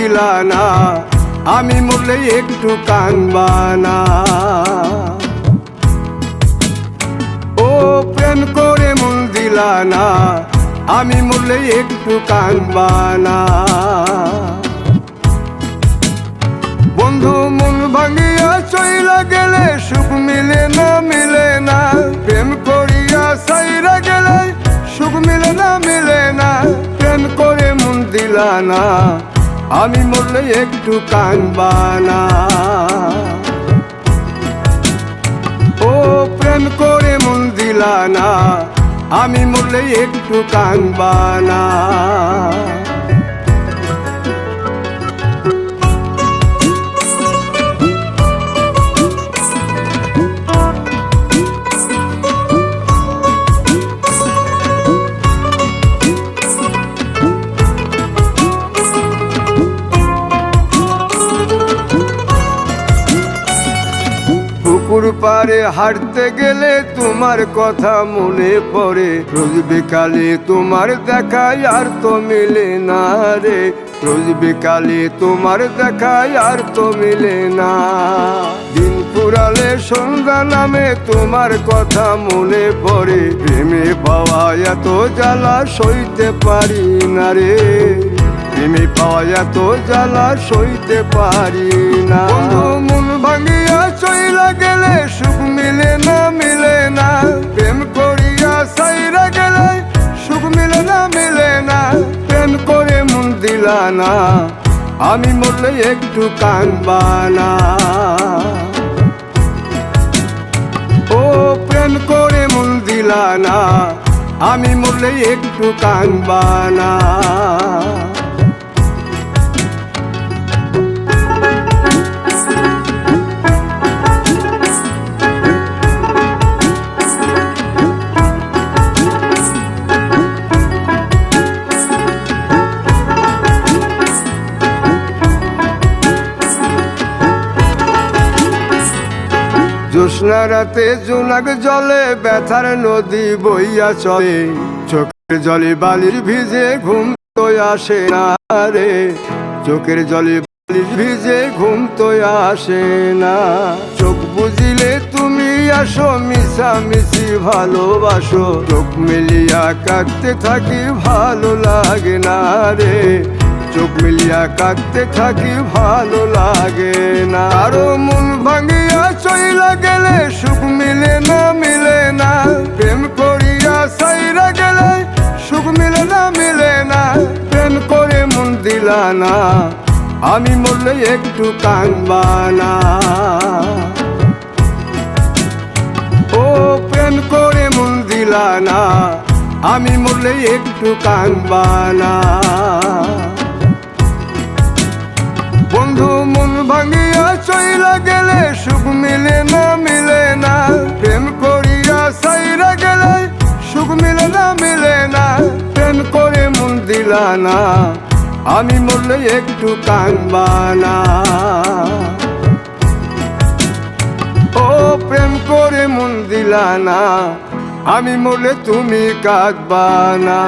দিলা না, আমি মরলে একটু কানবা না। ও প্রেম করে মন দিলা না, আমি মরলে একটু কানবা না। বন্ধু মন ভাঙিয়া চইলা গেলে সুখ মিলে না, মিলে না। প্রেম করিয়া সাইরা গেলে সুখ মিলে না, মিলে না। প্রেম করে মন দিলা না, আমি মরলে একটু কানবা না। ও প্রেম করে মন দিলা না, আমি মরলে একটু কানবা না। পুকুর পাড়ে হাঁটতে গেলে তোমার কথা মনে পড়ে, রোজ বিকালে তোমার দেখায় আর তো মিলে না রে। রোজ বিকালে তোমার দেখায় আর তো মিলে না। দিন ফুরালে সন্ধ্যা নামে তোমার কথা মনে পড়ে, প্রেমে পাওয়া এত জ্বালা সইতে পারি না রে। প্রেমে পাওয়া এত জ্বালা সইতে পারি না। মন ভাঙিয়া চইলা গেলে সুখ মিলে না, মিলে না। প্রেম করিয়া সাইরা গেলে সুখ মিলে না, মিলে না। প্রেম করে মন দিলা না, আমি মরলে একটু কানবা না। ও প্রেম করে মন দিলা না, আমি মরলে একটু কানবা না। জ্যোৎস্না রাতে জোনাক জলে ব্যথার নদী বইয়া চলে, চোখের জলে বালির ভিজে ঘুম তো আসে না রে। চোখের জলে বালির ভিজে ঘুম তো আসে না। চোখ বুঝিলে তুমি আসো, মিশামিশি ভালোবাসো। চোখ মিলিয়া কাঁদতে থাকি ভালো লাগে না রে। চোখ মিলিয়া কাঁদতে থাকি ভালো লাগে না। আরো মন ভাঙিয়া চইলা গেলে সুখ মিলে না, মিলে না। প্রেম করিয়া সাইরা গেলে সুখ মিলে না, মিলে না। প্রেম করে মন দিলা না, আমি মরলে একটু কানবা না। ও প্রেম করে মন দিলা না, আমি মরলে একটু কানবা না। বন্ধু মন ভাঙিয়া চইলা গেলে সুখ মিলে না, মিলে না। প্রেম করিয়া সাইরা গেলে সুখ মিলে না, মিলে না। প্রেম করে মন দিলা না, আমি মরলে একটু কানবা না। ও প্রেম করে মন দিলা না, আমি মরলে তুমি কাঁদবা না।